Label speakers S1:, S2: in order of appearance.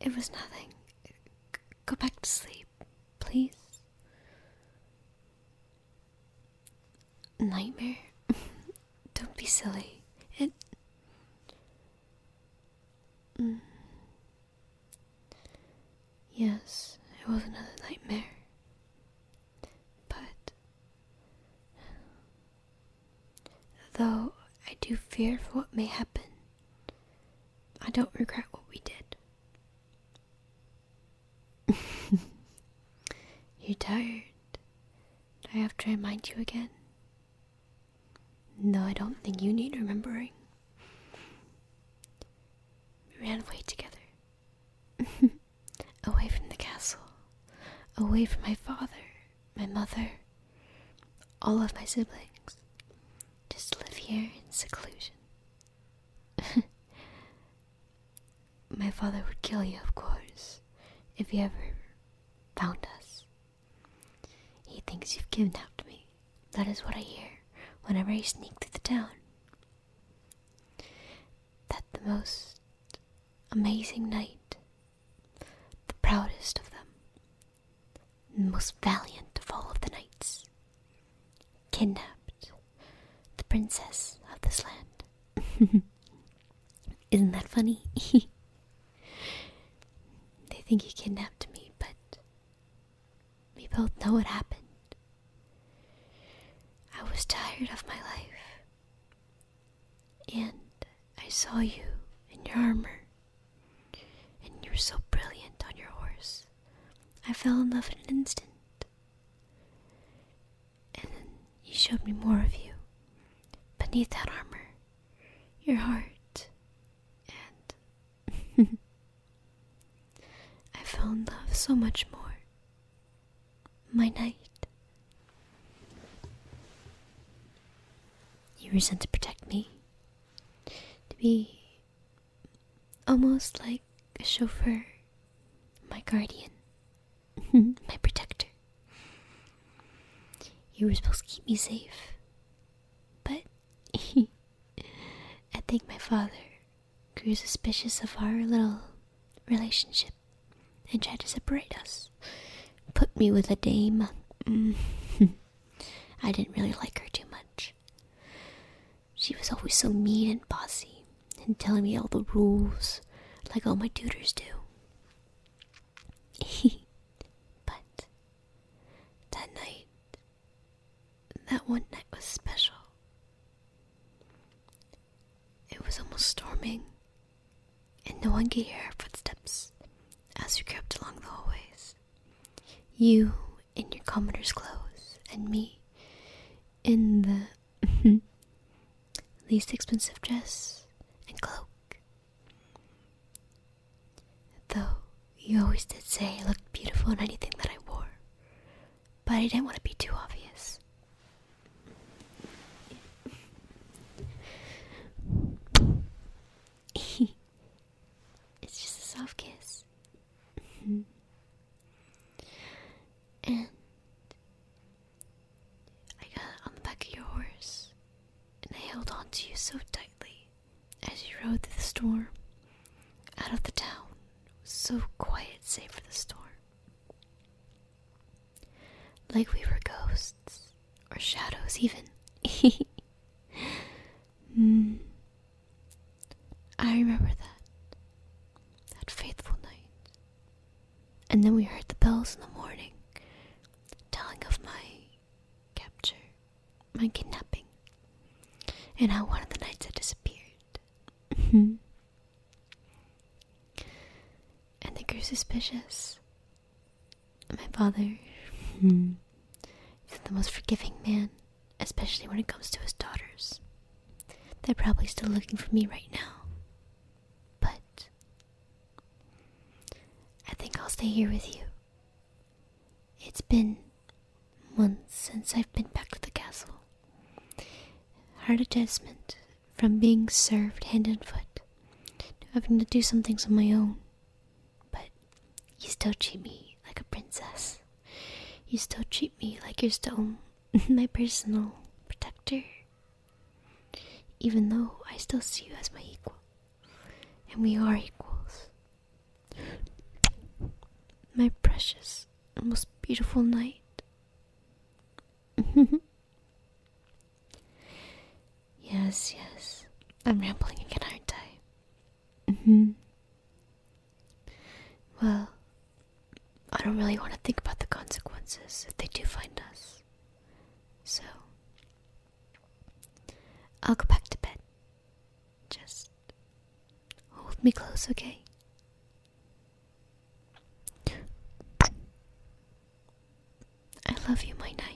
S1: It was nothing. Go back to sleep, please. Nightmare? Don't be silly. Yes, it was another nightmare. But though I do fear for what may happen, I don't regret what we did. You're tired. Do I have to remind you again? No, I don't think you need remembering. We ran away together. Away from the castle. Away from my father, my mother, all of my siblings. Just to live here in seclusion. My father would kill you, of course, if he ever found us. He thinks you've kidnapped me. That is what I hear whenever I sneak through the town. That the most amazing night, the proudest of them, the most valiant of all of the knights, kidnapped the princess of this land. Isn't that funny? They think he kidnapped me, but we both know what happened. I was tired of my life, and I saw you in your armor, and you were so brilliant on your horse. I fell in love in an instant. And then you showed me more of you, beneath that armor, your heart, and I fell in love so much more. My knight. You were sent to protect me, to be almost like a chauffeur, my guardian, my protector. You were supposed to keep me safe, but I think my father grew suspicious of our little relationship and tried to separate us. Put me with a dame. I didn't really like her too much. She was always so mean and bossy and telling me all the rules like all my tutors do. But that one night was special. It was almost storming, and no one could hear our footsteps as we crept along the hallways. You in your commoner's clothes, and me in the least expensive dress and cloak. Though you always did say I looked beautiful in anything that I wore, but I didn't want to be too obvious. It's just a soft kiss. And I got on the back of your horse, and I held on to you so tightly as you rode through the storm, out of the town. It was so quiet, save for the storm. Like we were ghosts, or shadows even. I remember that faithful night. And then we heard the bells in the morning, telling of my capture, my kidnapping, and how one of the knights had disappeared. And they grew suspicious. My father, he's the most forgiving man, especially when it comes to his daughters. They're probably still looking for me right now. But I think I'll stay here with you. It's been months since I've been back to the castle. Hard adjustment from being served hand and foot to having to do some things on my own. But you still treat me like a princess. You still treat me like you're still my personal protector. Even though I still see you as my equal. And we are equals. precious and most beautiful night. Yes, yes. I'm rambling again, aren't I? Well, I don't really want to think about the consequences if they do find us. So, I'll go back to bed. Just hold me close, okay? I love you, my knight.